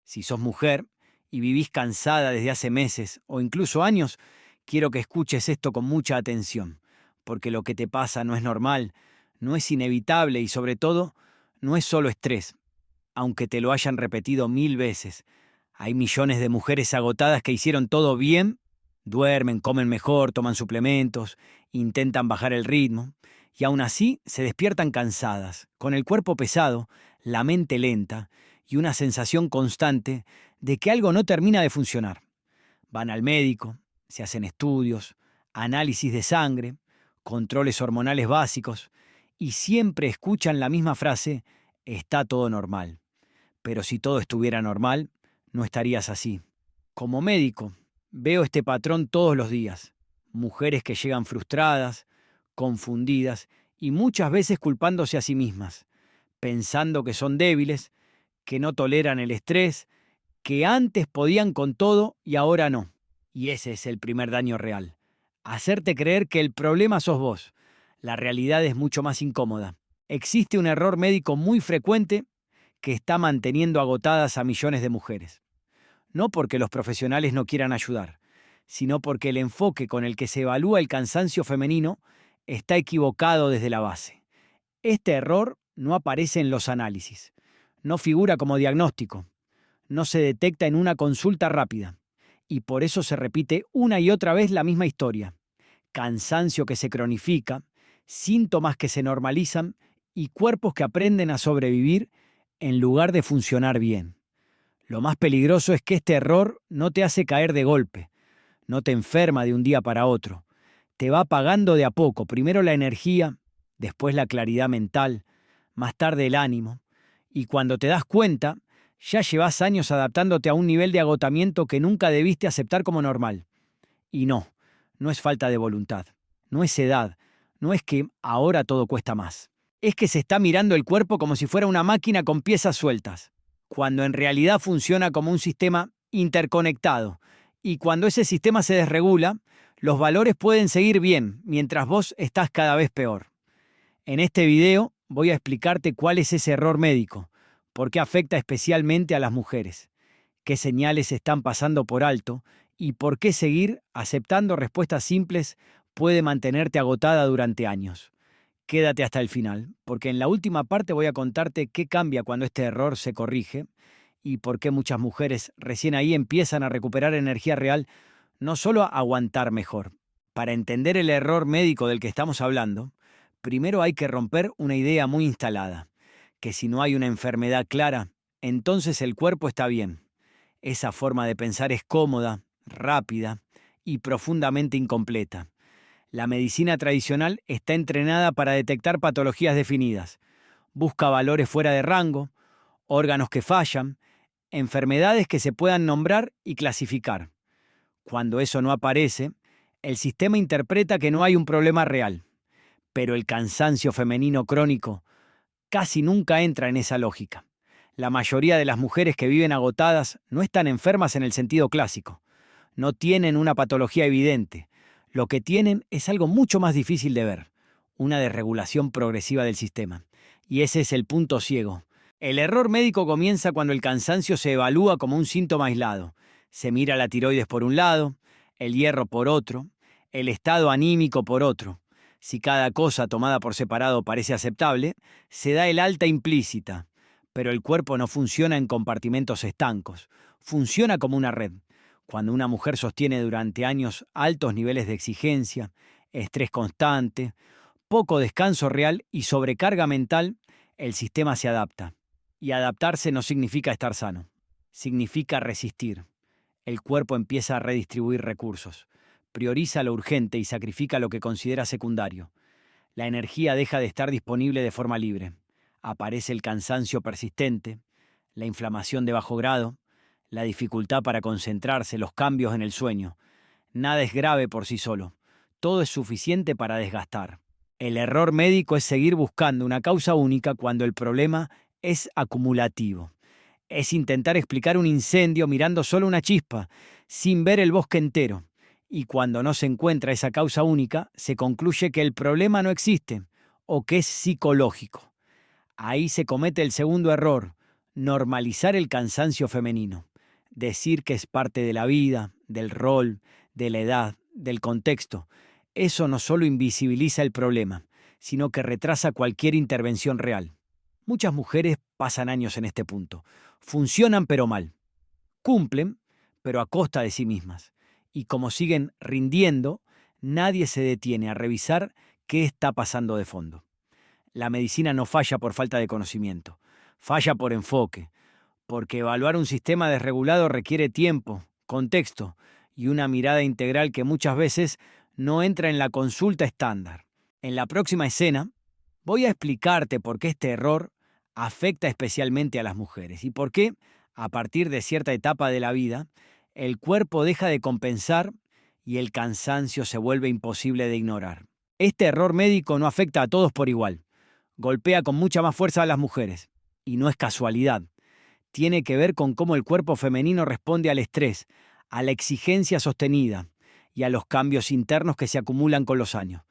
Si sos mujer y vivís cansada desde hace meses o incluso años, quiero que escuches esto con mucha atención, porque lo que te pasa no es normal, no es inevitable y sobre todo, no es solo estrés, aunque te lo hayan repetido 1000 veces. Hay millones de mujeres agotadas que hicieron todo bien, duermen, comen mejor, toman suplementos, intentan bajar el ritmo, y aún así se despiertan cansadas, con el cuerpo pesado, la mente lenta y una sensación constante de que algo no termina de funcionar. Van al médico, se hacen estudios, análisis de sangre, controles hormonales básicos, y siempre escuchan la misma frase: está todo normal. Pero si todo estuviera normal, no estarías así. Como médico, veo este patrón todos los días. Mujeres que llegan frustradas, confundidas y muchas veces culpándose a sí mismas, pensando que son débiles, que no toleran el estrés, que antes podían con todo y ahora no. Y ese es el primer daño real. Hacerte creer que el problema sos vos. La realidad es mucho más incómoda. Existe un error médico muy frecuente que está manteniendo agotadas a millones de mujeres. No porque los profesionales no quieran ayudar, sino porque el enfoque con el que se evalúa el cansancio femenino está equivocado desde la base. Este error no aparece en los análisis, no figura como diagnóstico, no se detecta en una consulta rápida, y por eso se repite una y otra vez la misma historia. Cansancio que se cronifica, síntomas que se normalizan y cuerpos que aprenden a sobrevivir en lugar de funcionar bien. Lo más peligroso es que este error no te hace caer de golpe, no te enferma de un día para otro. Te va apagando de a poco, primero la energía, después la claridad mental, más tarde el ánimo, y cuando te das cuenta, ya llevas años adaptándote a un nivel de agotamiento que nunca debiste aceptar como normal. Y no, no es falta de voluntad, no es edad, no es que ahora todo cuesta más. Es que se está mirando el cuerpo como si fuera una máquina con piezas sueltas, cuando en realidad funciona como un sistema interconectado. Y cuando ese sistema se desregula, los valores pueden seguir bien, mientras vos estás cada vez peor. En este video voy a explicarte cuál es ese error médico, por qué afecta especialmente a las mujeres, qué señales están pasando por alto y por qué seguir aceptando respuestas simples puede mantenerte agotada durante años. Quédate hasta el final, porque en la última parte voy a contarte qué cambia cuando este error se corrige y por qué muchas mujeres recién ahí empiezan a recuperar energía real, no solo a aguantar mejor. Para entender el error médico del que estamos hablando, primero hay que romper una idea muy instalada, que si no hay una enfermedad clara, entonces el cuerpo está bien. Esa forma de pensar es cómoda, rápida y profundamente incompleta. La medicina tradicional está entrenada para detectar patologías definidas. Busca valores fuera de rango, órganos que fallan, enfermedades que se puedan nombrar y clasificar. Cuando eso no aparece, el sistema interpreta que no hay un problema real. Pero el cansancio femenino crónico casi nunca entra en esa lógica. La mayoría de las mujeres que viven agotadas no están enfermas en el sentido clásico. No tienen una patología evidente. Lo que tienen es algo mucho más difícil de ver, una desregulación progresiva del sistema. Y ese es el punto ciego. El error médico comienza cuando el cansancio se evalúa como un síntoma aislado. Se mira la tiroides por un lado, el hierro por otro, el estado anímico por otro. Si cada cosa tomada por separado parece aceptable, se da el alta implícita. Pero el cuerpo no funciona en compartimentos estancos, funciona como una red. Cuando una mujer sostiene durante años altos niveles de exigencia, estrés constante, poco descanso real y sobrecarga mental, el sistema se adapta. Y adaptarse no significa estar sano, significa resistir. El cuerpo empieza a redistribuir recursos, prioriza lo urgente y sacrifica lo que considera secundario. La energía deja de estar disponible de forma libre. Aparece el cansancio persistente, la inflamación de bajo grado, la dificultad para concentrarse, los cambios en el sueño. Nada es grave por sí solo. Todo es suficiente para desgastar. El error médico es seguir buscando una causa única cuando el problema es acumulativo. Es intentar explicar un incendio mirando solo una chispa, sin ver el bosque entero. Y cuando no se encuentra esa causa única, se concluye que el problema no existe o que es psicológico. Ahí se comete el segundo error. normalizar el cansancio femenino, decir que es parte de la vida, del rol, de la edad, del contexto. Eso no solo invisibiliza el problema, sino que retrasa cualquier intervención real. Muchas mujeres pasan años en este punto. Funcionan pero mal. Cumplen, pero a costa de sí mismas. Y como siguen rindiendo, nadie se detiene a revisar qué está pasando de fondo. La medicina no falla por falta de conocimiento, falla por enfoque, porque evaluar un sistema desregulado requiere tiempo, contexto y una mirada integral que muchas veces no entra en la consulta estándar. En la próxima escena, voy a explicarte por qué este error afecta especialmente a las mujeres y por qué, a partir de cierta etapa de la vida, el cuerpo deja de compensar y el cansancio se vuelve imposible de ignorar. Este error médico no afecta a todos por igual. Golpea con mucha más fuerza a las mujeres. Y no es casualidad. Tiene que ver con cómo el cuerpo femenino responde al estrés, a la exigencia sostenida y a los cambios internos que se acumulan con los años.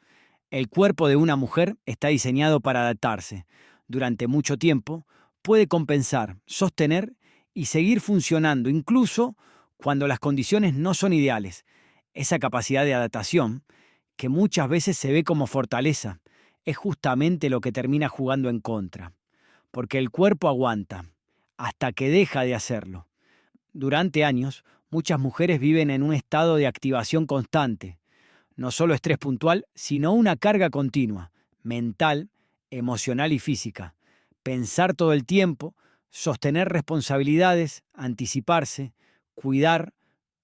El cuerpo de una mujer está diseñado para adaptarse. Durante mucho tiempo puede compensar, sostener y seguir funcionando, incluso cuando las condiciones no son ideales. Esa capacidad de adaptación, que muchas veces se ve como fortaleza, es justamente lo que termina jugando en contra. Porque el cuerpo aguanta, hasta que deja de hacerlo. Durante años, muchas mujeres viven en un estado de activación constante. No solo estrés puntual, sino una carga continua, mental, emocional y física. Pensar todo el tiempo, sostener responsabilidades, anticiparse, cuidar,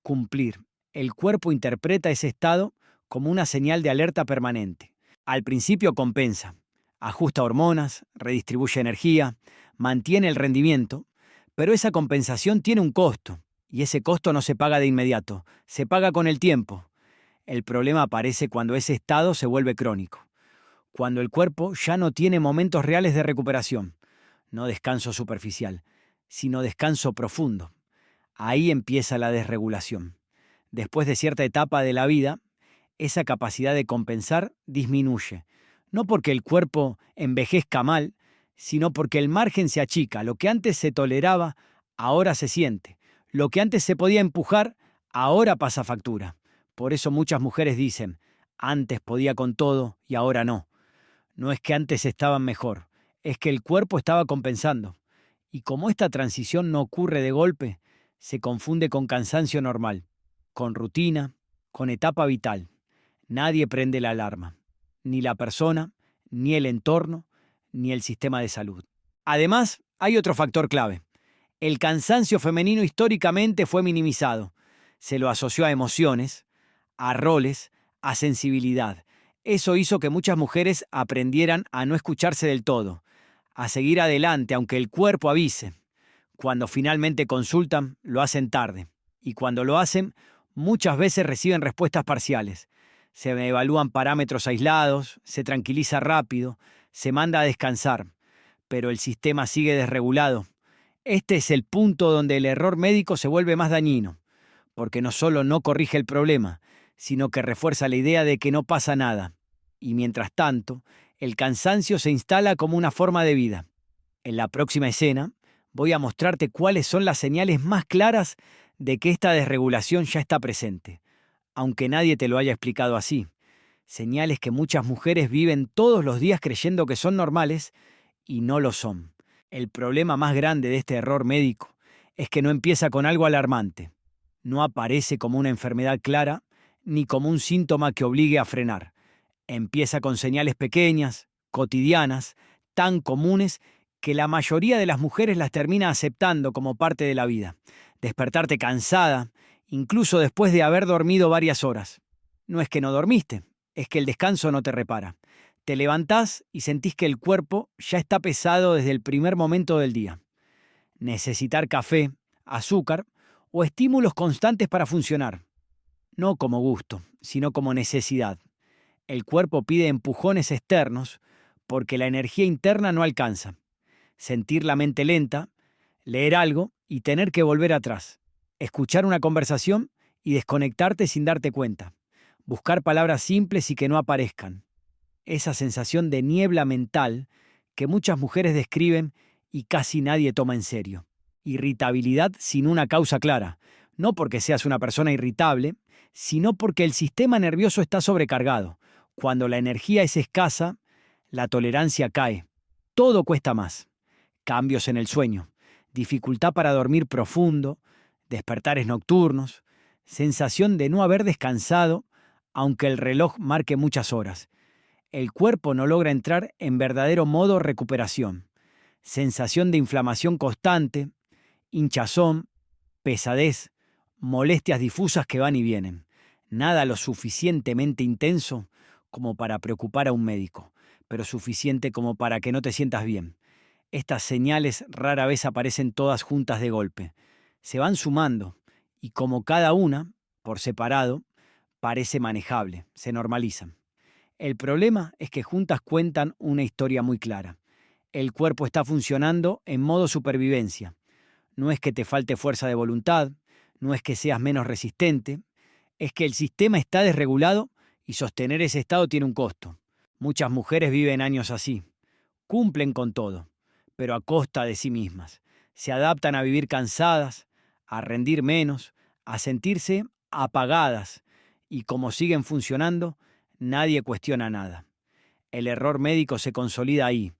cumplir. El cuerpo interpreta ese estado como una señal de alerta permanente. Al principio compensa, ajusta hormonas, redistribuye energía, mantiene el rendimiento, pero esa compensación tiene un costo, y ese costo no se paga de inmediato, se paga con el tiempo. El problema aparece cuando ese estado se vuelve crónico, cuando el cuerpo ya no tiene momentos reales de recuperación, no descanso superficial, sino descanso profundo. Ahí empieza la desregulación. Después de cierta etapa de la vida, esa capacidad de compensar disminuye, no porque el cuerpo envejezca mal, sino porque el margen se achica. Lo que antes se toleraba, ahora se siente. Lo que antes se podía empujar, ahora pasa factura. Por eso muchas mujeres dicen, antes podía con todo y ahora no. No es que antes estaban mejor, es que el cuerpo estaba compensando. Y como esta transición no ocurre de golpe, se confunde con cansancio normal, con rutina, con etapa vital. Nadie prende la alarma, ni la persona, ni el entorno, ni el sistema de salud. Además, hay otro factor clave. El cansancio femenino históricamente fue minimizado. Se lo asoció a emociones, a roles, a sensibilidad. Eso hizo que muchas mujeres aprendieran a no escucharse del todo, a seguir adelante aunque el cuerpo avise. Cuando finalmente consultan, lo hacen tarde. Y cuando lo hacen, muchas veces reciben respuestas parciales. Se evalúan parámetros aislados, se tranquiliza rápido, se manda a descansar, pero el sistema sigue desregulado. Este es el punto donde el error médico se vuelve más dañino, porque no solo no corrige el problema, sino que refuerza la idea de que no pasa nada. Y mientras tanto, el cansancio se instala como una forma de vida. En la próxima escena, voy a mostrarte cuáles son las señales más claras de que esta desregulación ya está presente, aunque nadie te lo haya explicado así. Señales que muchas mujeres viven todos los días creyendo que son normales y no lo son. El problema más grande de este error médico es que no empieza con algo alarmante. No aparece como una enfermedad clara ni como un síntoma que obligue a frenar. Empieza con señales pequeñas, cotidianas, tan comunes que la mayoría de las mujeres las termina aceptando como parte de la vida. Despertarte cansada, incluso después de haber dormido varias horas. No es que no dormiste, es que el descanso no te repara. Te levantás y sentís que el cuerpo ya está pesado desde el primer momento del día. Necesitar café, azúcar o estímulos constantes para funcionar. No como gusto, sino como necesidad. El cuerpo pide empujones externos porque la energía interna no alcanza. Sentir la mente lenta, leer algo y tener que volver atrás. Escuchar una conversación y desconectarte sin darte cuenta. Buscar palabras simples y que no aparezcan. Esa sensación de niebla mental que muchas mujeres describen y casi nadie toma en serio. Irritabilidad sin una causa clara, no porque seas una persona irritable, sino porque el sistema nervioso está sobrecargado. Cuando la energía es escasa, la tolerancia cae. Todo cuesta más. Cambios en el sueño, dificultad para dormir profundo, despertares nocturnos, sensación de no haber descansado, aunque el reloj marque muchas horas. El cuerpo no logra entrar en verdadero modo recuperación. Sensación de inflamación constante, hinchazón, pesadez, molestias difusas que van y vienen. Nada lo suficientemente intenso como para preocupar a un médico, pero suficiente como para que no te sientas bien. Estas señales rara vez aparecen todas juntas de golpe. Se van sumando y como cada una, por separado, parece manejable, se normalizan. El problema es que juntas cuentan una historia muy clara. El cuerpo está funcionando en modo supervivencia. No es que te falte fuerza de voluntad, no es que seas menos resistente, es que el sistema está desregulado y sostener ese estado tiene un costo. Muchas mujeres viven años así, cumplen con todo, pero a costa de sí mismas. Se adaptan a vivir cansadas, a rendir menos, a sentirse apagadas, y como siguen funcionando, nadie cuestiona nada. El error médico se consolida ahí,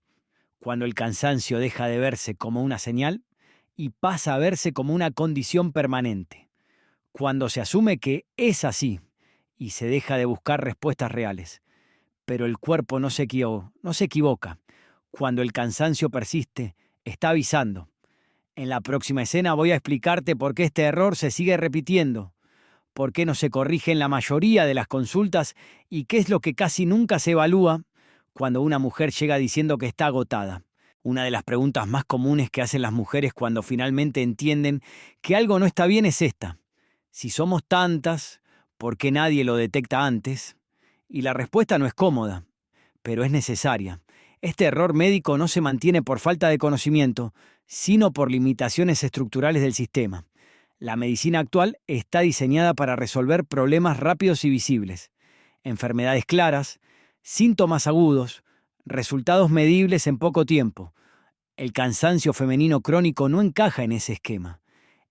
cuando el cansancio deja de verse como una señal y pasa a verse como una condición permanente. Cuando se asume que es así y se deja de buscar respuestas reales. Pero el cuerpo no se equivoca. Cuando el cansancio persiste, está avisando. En la próxima escena voy a explicarte por qué este error se sigue repitiendo, por qué no se corrige en la mayoría de las consultas y qué es lo que casi nunca se evalúa cuando una mujer llega diciendo que está agotada. Una de las preguntas más comunes que hacen las mujeres cuando finalmente entienden que algo no está bien es esta: si somos tantas, ¿por qué nadie lo detecta antes? Y la respuesta no es cómoda, pero es necesaria. Este error médico no se mantiene por falta de conocimiento, sino por limitaciones estructurales del sistema. La medicina actual está diseñada para resolver problemas rápidos y visibles, enfermedades claras, síntomas agudos, resultados medibles en poco tiempo. El cansancio femenino crónico no encaja en ese esquema.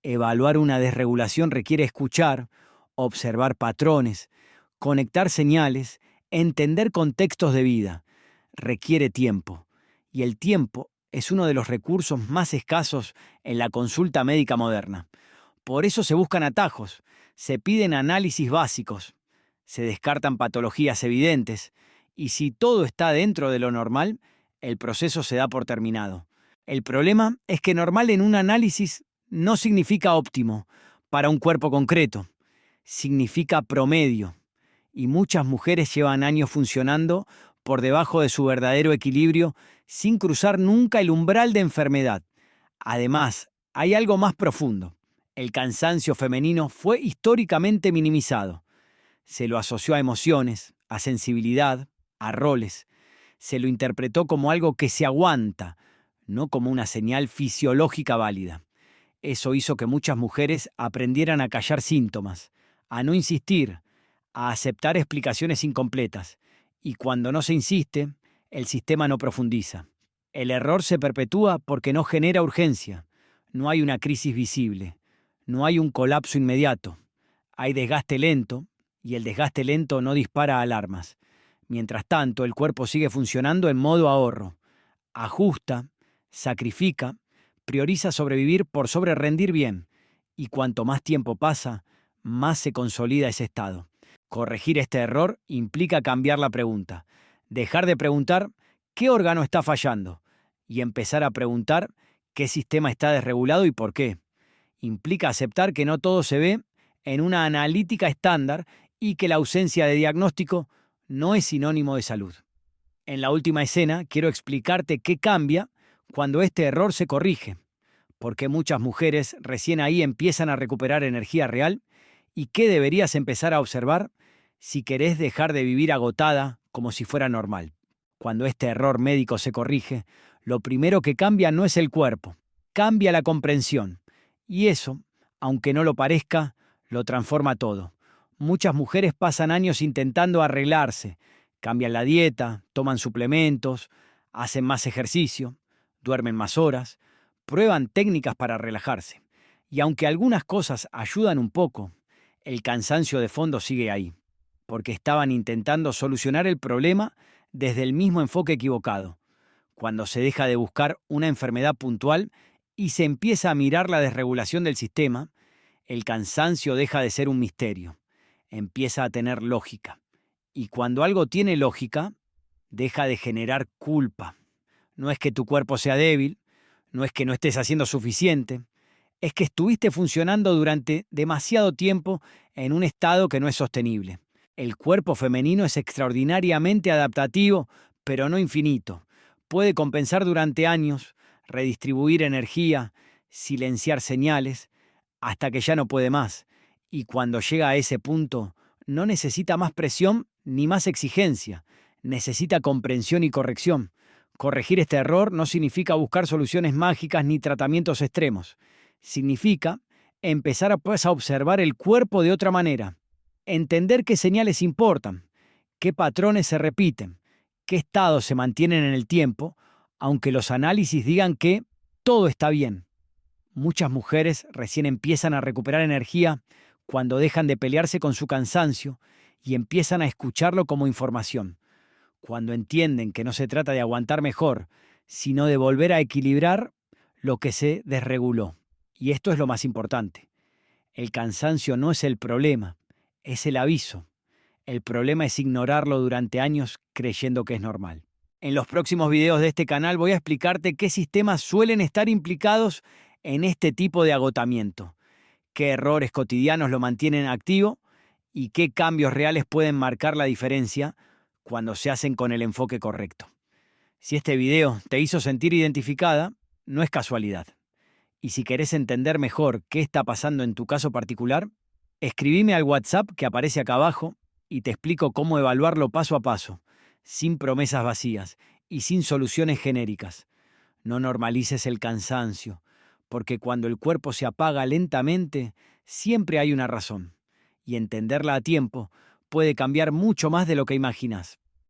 Evaluar una desregulación requiere escuchar, observar patrones, conectar señales, entender contextos de vida. Requiere tiempo. Y el tiempo es uno de los recursos más escasos en la consulta médica moderna. Por eso se buscan atajos, se piden análisis básicos, se descartan patologías evidentes, y si todo está dentro de lo normal, el proceso se da por terminado. El problema es que normal en un análisis no significa óptimo para un cuerpo concreto, significa promedio, y muchas mujeres llevan años funcionando por debajo de su verdadero equilibrio sin cruzar nunca el umbral de enfermedad. Además, hay algo más profundo. El cansancio femenino fue históricamente minimizado. Se lo asoció a emociones, a sensibilidad, a roles. Se lo interpretó como algo que se aguanta, no como una señal fisiológica válida. Eso hizo que muchas mujeres aprendieran a callar síntomas, a no insistir, a aceptar explicaciones incompletas. Y cuando no se insiste, el sistema no profundiza. El error se perpetúa porque no genera urgencia. No hay una crisis visible. No hay un colapso inmediato. Hay desgaste lento, y el desgaste lento no dispara alarmas. Mientras tanto, el cuerpo sigue funcionando en modo ahorro. Ajusta, sacrifica, prioriza sobrevivir por sobre rendir bien. Y cuanto más tiempo pasa, más se consolida ese estado. Corregir este error implica cambiar la pregunta. Dejar de preguntar qué órgano está fallando y empezar a preguntar qué sistema está desregulado y por qué. Implica aceptar que no todo se ve en una analítica estándar y que la ausencia de diagnóstico no es sinónimo de salud. En la última escena quiero explicarte qué cambia cuando este error se corrige, por qué muchas mujeres recién ahí empiezan a recuperar energía real y qué deberías empezar a observar si querés dejar de vivir agotada como si fuera normal. Cuando este error médico se corrige, lo primero que cambia no es el cuerpo, cambia la comprensión. Y eso, aunque no lo parezca, lo transforma todo. Muchas mujeres pasan años intentando arreglarse, cambian la dieta, toman suplementos, hacen más ejercicio, duermen más horas, prueban técnicas para relajarse. Y aunque algunas cosas ayudan un poco, el cansancio de fondo sigue ahí, porque estaban intentando solucionar el problema desde el mismo enfoque equivocado. Cuando se deja de buscar una enfermedad puntual y se empieza a mirar la desregulación del sistema, el cansancio deja de ser un misterio, empieza a tener lógica. Y cuando algo tiene lógica, deja de generar culpa. No es que tu cuerpo sea débil, no es que no estés haciendo suficiente, es que estuviste funcionando durante demasiado tiempo en un estado que no es sostenible. El cuerpo femenino es extraordinariamente adaptativo, pero no infinito. Puede compensar durante años, redistribuir energía, silenciar señales, hasta que ya no puede más. Y cuando llega a ese punto, no necesita más presión ni más exigencia. Necesita comprensión y corrección. Corregir este error no significa buscar soluciones mágicas ni tratamientos extremos. Significa empezar a observar el cuerpo de otra manera. Entender qué señales importan, qué patrones se repiten, qué estados se mantienen en el tiempo, aunque los análisis digan que todo está bien. Muchas mujeres recién empiezan a recuperar energía cuando dejan de pelearse con su cansancio y empiezan a escucharlo como información. Cuando entienden que no se trata de aguantar mejor, sino de volver a equilibrar lo que se desreguló. Y esto es lo más importante. El cansancio no es el problema, es el aviso. El problema es ignorarlo durante años creyendo que es normal. En los próximos videos de este canal voy a explicarte qué sistemas suelen estar implicados en este tipo de agotamiento, qué errores cotidianos lo mantienen activo y qué cambios reales pueden marcar la diferencia cuando se hacen con el enfoque correcto. Si este video te hizo sentir identificada, no es casualidad. Y si querés entender mejor qué está pasando en tu caso particular, escribime al WhatsApp que aparece acá abajo y te explico cómo evaluarlo paso a paso, sin promesas vacías y sin soluciones genéricas. No normalices el cansancio, porque cuando el cuerpo se apaga lentamente, siempre hay una razón. Y entenderla a tiempo puede cambiar mucho más de lo que imaginas.